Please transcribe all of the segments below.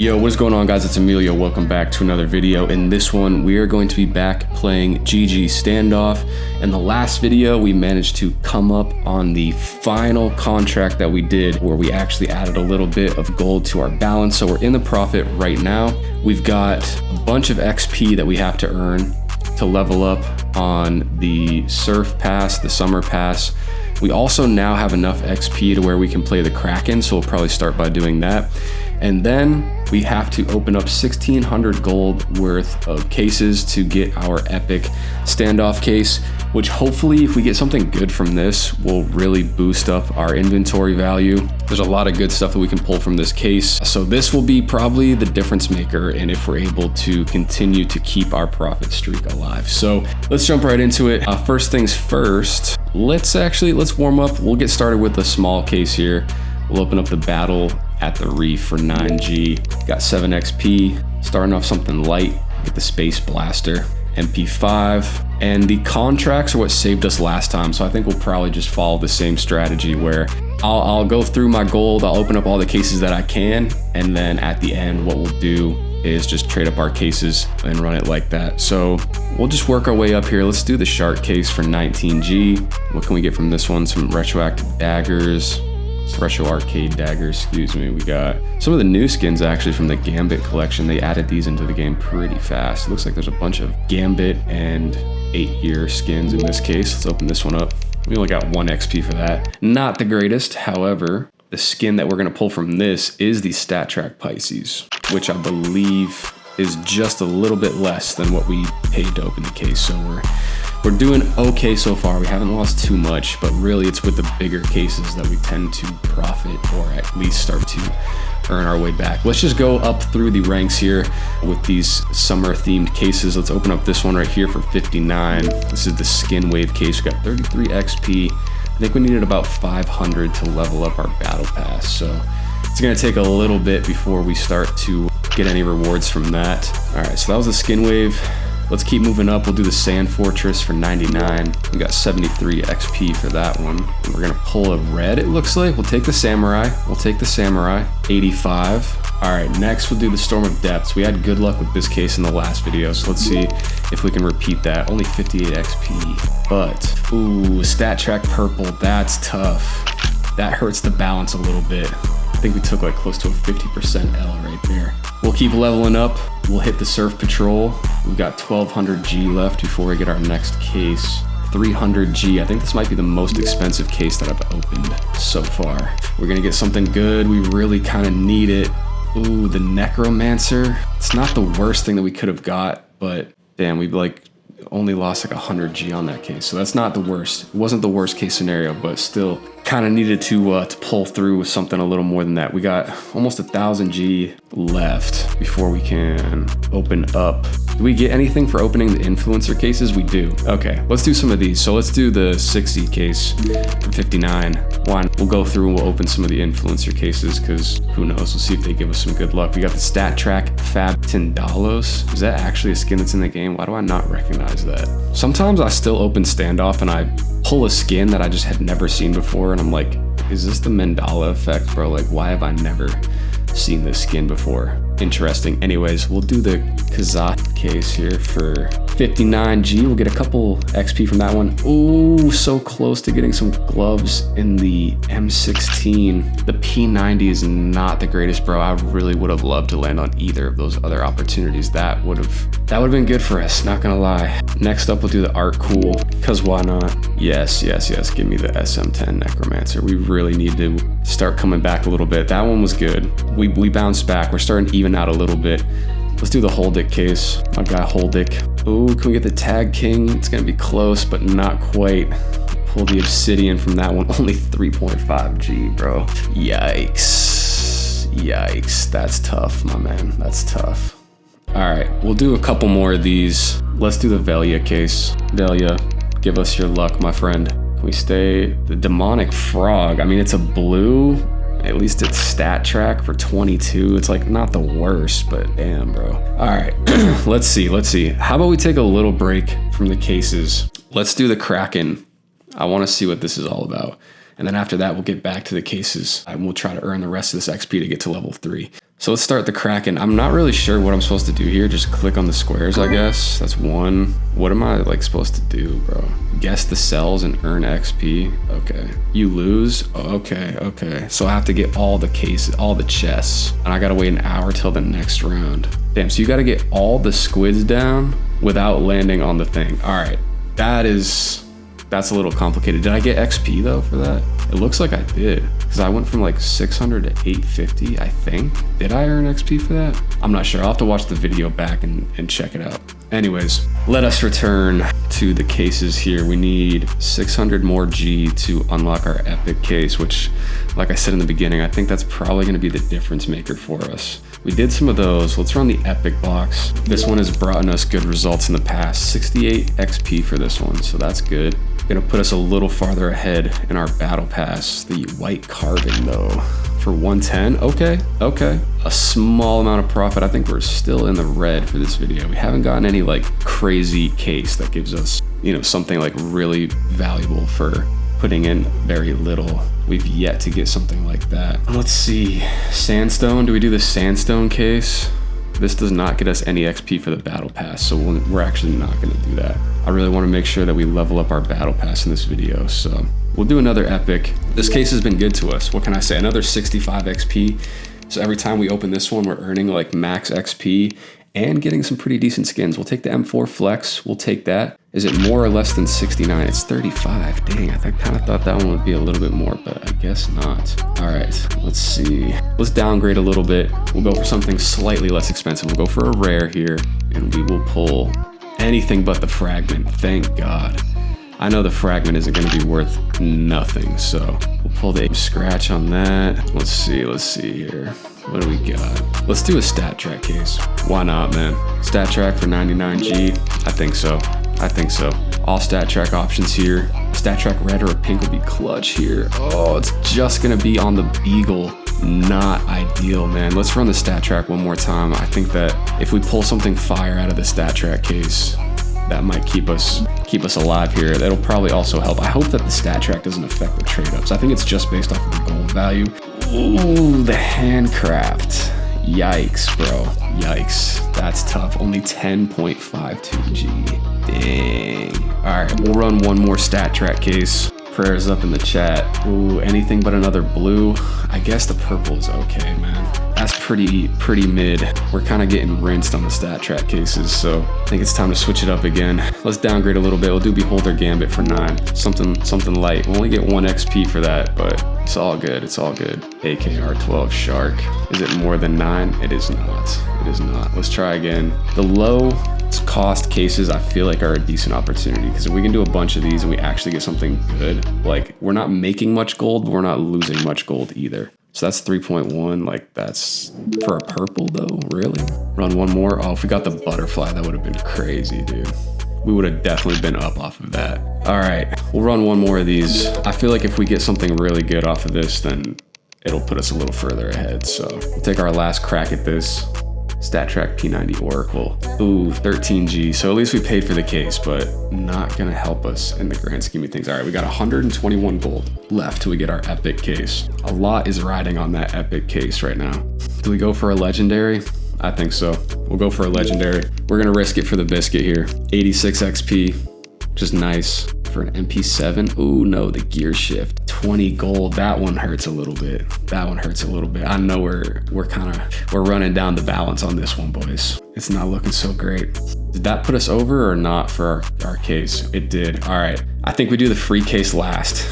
Yo, what is going on, guys? It's Emilio. Welcome back to another video. In this one, we are going to be back playing GGStandoff. In the last video, we managed to come up on the final contract that we did, where we actually added a little bit of gold to our balance. So we're in the profit right now. We've got a bunch of XP that we have to earn to level up on the surf pass, the summer pass. We also now have enough XP to where we can play the Kraken, so we'll probably start by doing that. And then we have to open up 1,600 gold worth of cases to get our epic standoff case, which hopefully if we get something good from this will really boost up our inventory value. There's a lot of good stuff that we can pull from this case. So this will be probably the difference maker, and if we're able to continue to keep our profit streak alive. So let's jump right into it. First things first, let's warm up. We'll get started with a small case here. We'll open up the battle at the reef for 9G. Got 7 XP, starting off something light, get the space blaster, MP5, and the contracts are what saved us last time. So I think we'll probably just follow the same strategy where I'll go through my gold, I'll open up all the cases that I can, and then at the end, what we'll do is just trade up our cases and run it like that. So we'll just work our way up here. Let's do the shark case for 19G. What can we get from this one? Some retroactive daggers. Retro arcade daggers, excuse me. We got some of the new skins actually from the Gambit collection. They added these into the game pretty fast. It looks like there's a bunch of Gambit and 8-year skins in this case. Let's open this one up. We only got 1 XP for that. Not the greatest. However, the skin that we're gonna pull from this is the Stat Track Pisces, which I believe is just a little bit less than what we paid to open the case. So we're doing okay so far. We haven't lost too much, but really it's with the bigger cases that we tend to profit, or at least start to earn our way back. Let's just go up through the ranks here with these summer themed cases. Let's open up this one right here for 59. This is the skin wave case. We got 33 XP. I think we needed about 500 to level up our battle pass. So it's gonna take a little bit before we start to get any rewards from that. All right, so that was the skin wave. Let's keep moving up. We'll do the Sand Fortress for 99. We got 73 XP for that one. And we're gonna pull a red, it looks like. We'll take the Samurai. 85. All right, next we'll do the Storm of Depths. We had good luck with this case in the last video, so let's see if we can repeat that. Only 58 XP, but ooh, Stat Track Purple, that's tough. That hurts the balance a little bit. I think we took like close to a 50% L right there. We'll keep leveling up. We'll hit the Surf Patrol. We've got 1,200 G left before we get our next case. 300 G. I think this might be the most expensive case that I've opened so far. We're gonna get something good. We really kind of need it. Ooh, the Necromancer. It's not the worst thing that we could have got, but damn, we only lost like 100 G on that case. So that's not the worst. It wasn't the worst case scenario, but still kind of needed to pull through with something a little more than that. We got almost 1,000 G left before we can open up. Do we get anything for opening the influencer cases? We do. Okay, let's do some of these. So let's do the 60 case for 59. One, we'll go through and we'll open some of the influencer cases, because who knows, we'll see if they give us some good luck. We got the Stat Track Fab Tindalos. Is that actually a skin that's in the game? Why do I not recognize that? Sometimes I still open Standoff and I pull a skin that I just had never seen before, and I'm like, is this the Mandala effect, bro? Like, why have I never seen this skin before? Interesting. Anyways, we'll do the Kazakh case here for 59G. We'll get a couple XP from that one. Ooh, so close to getting some gloves in the M16. The P90 is not the greatest, bro. I really would have loved to land on either of those other opportunities. That would have been good for us, not gonna lie. Next up, we'll do the Art Cool, because why not? Yes. Give me the SM10 Necromancer. We really need to start coming back a little bit. That one was good. We bounced back. We're starting to even out a little bit. Let's do the Holdick case. My guy Holdick. Ooh, can we get the Tag King? It's gonna be close, but not quite. Pull the Obsidian from that one. Only 3.5 G, bro. Yikes. That's tough, my man. That's tough. All right, we'll do a couple more of these. Let's do the Velia case. Velia, give us your luck, my friend. Can we stay? The Demonic Frog. I mean, it's a blue. At least it's Stat Track for 22. It's like not the worst, but damn, bro. All right, let's see. How about we take a little break from the cases? Let's do the Kraken. I want to see what this is all about. And then after that, we'll get back to the cases and we'll try to earn the rest of this XP to get to level 3. So let's start the Kraken. I'm not really sure what I'm supposed to do here. Just click on the squares, I guess. That's 1. What am I like supposed to do, bro? Guess the cells and earn XP. Okay. You lose? Okay. So I have to get all the cases, all the chests. And I gotta wait an hour till the next round. Damn, so you gotta get all the squids down without landing on the thing. All right, that's a little complicated. Did I get XP though for that? It looks like I did, because I went from like 600 to 850, I think. Did I earn XP for that? I'm not sure. I'll have to watch the video back and check it out. Anyways, let us return to the cases here. We need 600 more G to unlock our epic case, which, like I said in the beginning, I think that's probably gonna be the difference maker for us. We did some of those. Let's run the epic box. This one has brought us good results in the past. 68 XP for this one, so that's good. Gonna put us a little farther ahead in our battle pass. The white carbon though, for 110, okay. A small amount of profit. I think we're still in the red for this video. We haven't gotten any like crazy case that gives us, you know, something like really valuable for putting in very little. We've yet to get something like that. Let's see, sandstone. Do we do the sandstone case? This does not get us any XP for the battle pass, so we're actually not gonna do that. I really wanna make sure that we level up our battle pass in this video, so we'll do another epic. This case has been good to us. What can I say? Another 65 XP. So every time we open this one, we're earning like max XP and getting some pretty decent skins. We'll take the M4 Flex, we'll take that. Is it more or less than 69? It's 35, dang, I kind of thought that one would be a little bit more, but I guess not. All right, let's see. Let's downgrade a little bit. We'll go for something slightly less expensive. We'll go for a rare here, and we will pull anything but the fragment, thank God. I know the fragment isn't gonna be worth nothing, so we'll pull the scratch on that. Let's see here. What do we got? Let's do a stat track case. Why not, man? Stat track for 99G? I think so. All stat track options here. Stat track red or a pink would be clutch here. Oh, it's just gonna be on the Beagle. Not ideal, man. Let's run the stat track one more time. I think that if we pull something fire out of the stat track case, that might keep us alive here. That'll probably also help. I hope that the stat track doesn't affect the trade-ups. I think it's just based off of the gold value. Ooh, the handcraft. Yikes, bro. Yikes. That's tough. Only 10.52G. Dang. All right, we'll run one more stat track case. Prayers up in the chat. Ooh, anything but another blue. I guess the purple is okay, man. That's pretty mid. We're kind of getting rinsed on the stat track cases, so I think it's time to switch it up again. Let's downgrade a little bit. We'll do Beholder Gambit for 9. Something light. We'll only get 1 XP for that, but it's all good. AKR-12 Shark. Is it more than 9? It is not. Let's try again. The low cost cases I feel like are a decent opportunity, because if we can do a bunch of these and we actually get something good, like we're not making much gold, but we're not losing much gold either. So that's 3.1, like that's for a purple though, really? Run one more. Oh, if we got the butterfly, that would have been crazy, dude. We would have definitely been up off of that. All right, we'll run one more of these. I feel like if we get something really good off of this, then it'll put us a little further ahead. So we'll take our last crack at this. Stat track P90 Oracle. Ooh, 13G. So at least we paid for the case, but not gonna help us in the grand scheme of things. All right, we got 121 gold left till we get our epic case. A lot is riding on that epic case right now. Do we go for a legendary? I think so. We'll go for a legendary. We're gonna risk it for the biscuit here. 86 XP, just nice. For an MP7, ooh no, the gear shift. 20 gold, that one hurts a little bit. I know we're running down the balance on this one, boys. It's not looking so great. Did that put us over or not for our case? It did. All right, I think we do the free case last.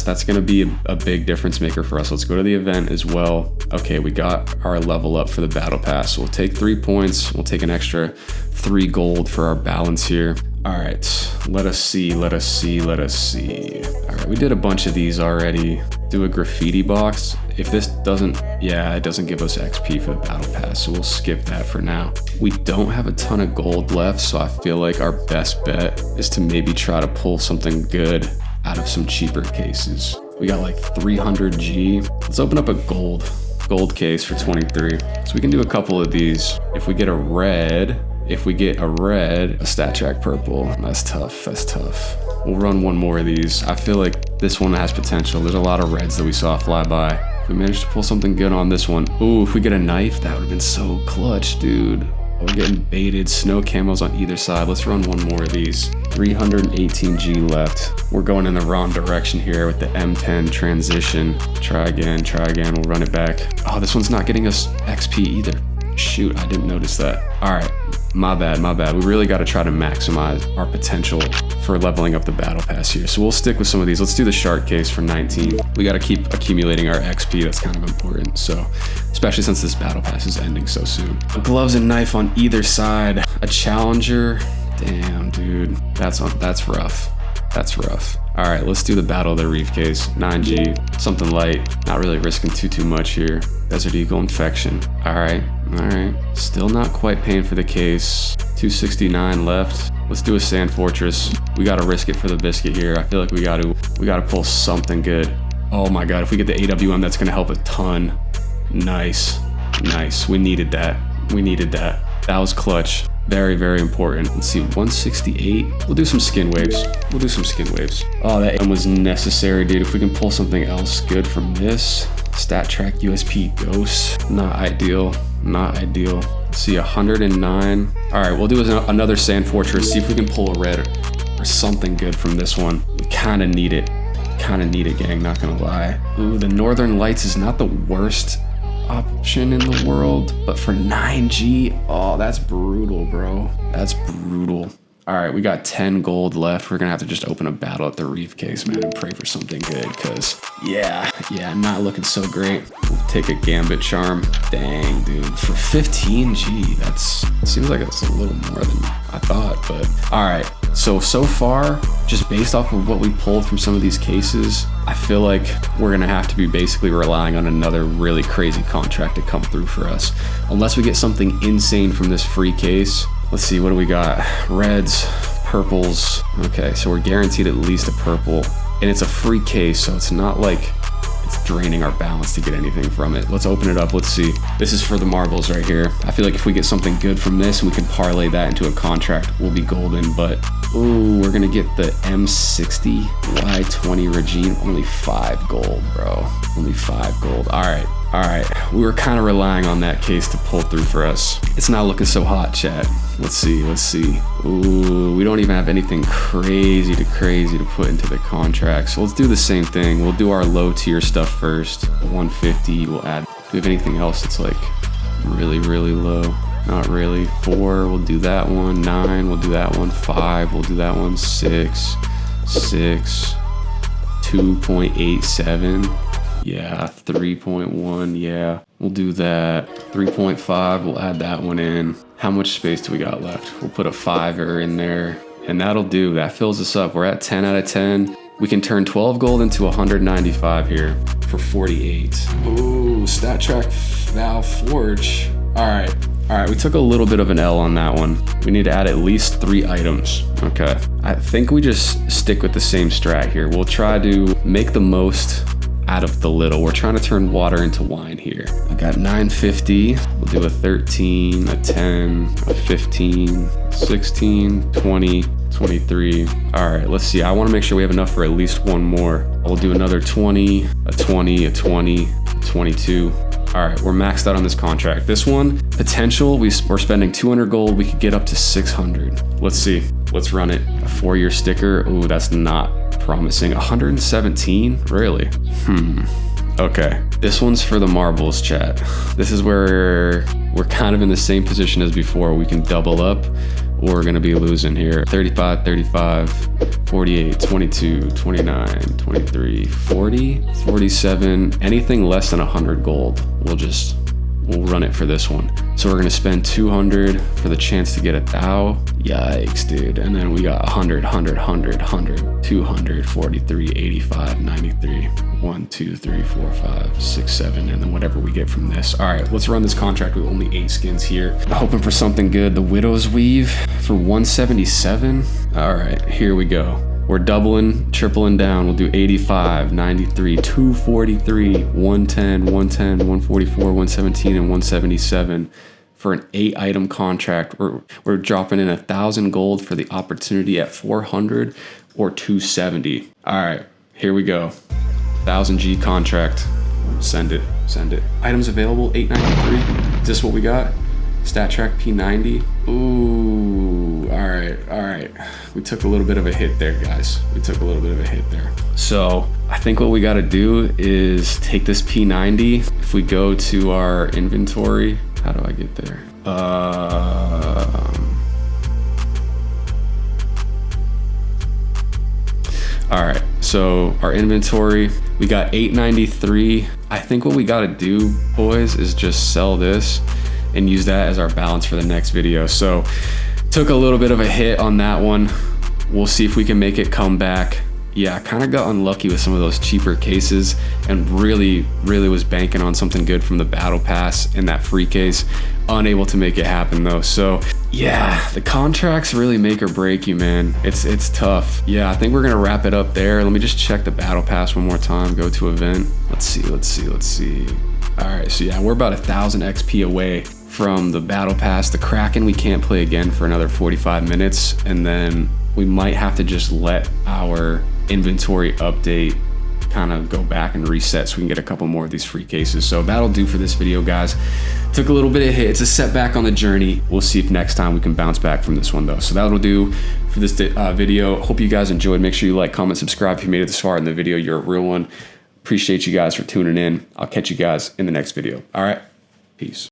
That's gonna be a big difference maker for us. Let's go to the event as well. Okay, we got our level up for the battle pass. So we'll take 3 points. We'll take an extra 3 gold for our balance here. All right, let us see. All right, we did a bunch of these already. Do a graffiti box. If this doesn't, yeah, it doesn't give us XP for the battle pass, so we'll skip that for now. We don't have a ton of gold left, so I feel like our best bet is to maybe try to pull something good out of some cheaper cases. We got like 300G. Let's open up a gold case for 23. So we can do a couple of these. If we get a red, If we get a red, a stat track purple, that's tough, that's tough. We'll run one more of these. I feel like this one has potential. There's a lot of reds that we saw fly by. If we manage to pull something good on this one. Ooh, if we get a knife, that would have been so clutch, dude. We're getting baited. Snow camos on either side. Let's run one more of these. 318G left. We're going in the wrong direction here with the M10 transition. Try again, we'll run it back. Oh, this one's not getting us XP either. Shoot, I didn't notice that. All right, my bad. We really got to try to maximize our potential for leveling up the battle pass here. So we'll stick with some of these. Let's do the shark case for 19. We got to keep accumulating our XP. That's kind of important. So, especially since this battle pass is ending so soon. Gloves and knife on either side. A challenger. Damn, dude, that's rough. That's rough. All right, let's do the battle of the reef case. 9G, something light. Not really risking too much here. Desert Eagle infection. All right. Still not quite paying for the case. 269 left. Let's do a sand fortress. We gotta risk it for the biscuit here. I feel like we gotta pull something good. Oh my God, if we get the AWM, that's gonna help a ton. Nice. We needed that. That was clutch. Very, very important. Let's see, 168. We'll do some skin waves. Oh, that was necessary, dude. If we can pull something else good from this. Stat track USP ghost. Not ideal. Let's see, 109. All right, we'll do another sand fortress. See if we can pull a red or something good from this one. We kind of need it. Gang, not gonna lie. Ooh, the Northern Lights is not the worst option in the world, but for 9G, oh, that's brutal, bro. That's brutal. All right, we got 10 gold left. We're gonna have to just open a battle at the reef case, man, and pray for something good, because yeah, not looking so great. We'll take a gambit charm. Dang, dude, for 15G, seems like it's a little more than I thought, but all right. So far, just based off of what we pulled from some of these cases, I feel like we're gonna have to be basically relying on another really crazy contract to come through for us. Unless we get something insane from this free case. Let's see, what do we got? Reds, purples. Okay, so we're guaranteed at least a purple. And it's a free case, so it's not like it's draining our balance to get anything from it. Let's open it up, let's see. This is for the marbles right here. I feel like if we get something good from this and we can parlay that into a contract, we'll be golden, but ooh, we're gonna get the M60 Y20 Regine. Only 5 gold, bro. Only 5 gold. All right. We were kind of relying on that case to pull through for us. It's not looking so hot, chat. Let's see. Ooh, we don't even have anything crazy to put into the contract. So let's do the same thing. We'll do our low tier stuff first. 150, we'll add. Do we have anything else that's like really, really low? Not really. 4, we'll do that one. 9, we'll do that one. 5, we'll do that one. 6, 2.87. Yeah, 3.1, yeah. We'll do that. 3.5, we'll add that one in. How much space do we got left? We'll put a 5er in there, and that'll do. That fills us up. We're at 10 out of 10. We can turn 12 gold into 195 here for 48. Ooh, stat track Val Forge. All right, we took a little bit of an L on that one. We need to add at least 3 items. Okay, I think we just stick with the same strat here. We'll try to make the most out of the little. We're trying to turn water into wine here. I got 950. We'll do a 13, a 10, a 15, 16, 20, 23. All right, let's see. I want to make sure we have enough for at least one more. We'll do another 20, a 20, a 20, a 22. All right, we're maxed out on this contract. This one, potential, we're spending 200 gold. We could get up to 600. Let's see. Let's run it. A 4-year sticker. Ooh, that's not promising. 117? Really? Okay. This one's for the marbles, chat. This is where we're kind of in the same position as before. We can double up, or we're gonna be losing here. 35, 48, 22, 29, 23, 40, 47. Anything less than 100 gold, we'll run it for this one. So we're gonna spend 200 for the chance to get a thou. Yikes, dude. And then we got 100, 200, 43, 85, 93, 1, 2, 3, 4, 5, 6, 7, and then whatever we get from this. All right, let's run this contract with only 8 skins here. Hoping for something good. The Widow's Weave for 177. All right, here we go. We're doubling, tripling down. We'll do 85, 93, 243, 110, 144, 117, and 177 for an 8-item contract. We're dropping in 1,000 gold for the opportunity at 400 or 270. All right, here we go. 1,000 G contract. Send it, send it. Items available, 893. Is this what we got? Stat track P90. Ooh, all right. We took a little bit of a hit there, guys. We took a little bit of a hit there. So I think what we gotta do is take this P90. If we go to our inventory, how do I get there? All right, so our inventory, we got 893. I think what we gotta do, boys, is just sell this and use that as our balance for the next video. So took a little bit of a hit on that one. We'll see if we can make it come back. Yeah, I kind of got unlucky with some of those cheaper cases and really was banking on something good from the battle pass in that free case. Unable to make it happen though. So yeah, the contracts really make or break you, man. It's tough. Yeah, I think we're gonna wrap it up there. Let me just check the battle pass one more time. Go to event. Let's see. All right, so yeah, we're about 1,000 XP away from the battle pass. The Kraken we can't play again for another 45 minutes, and then we might have to just let our inventory update kind of go back and reset so we can get a couple more of these free cases. So that'll do for this video, guys. Took a little bit of hit. It's a setback on the journey. We'll see if next time we can bounce back from this one though. So that'll do for this video. Hope you guys enjoyed. Make sure you like, comment, subscribe if you made it this far in the video. You're a real one. Appreciate you guys for tuning in. I'll catch you guys in the next video. All right, peace.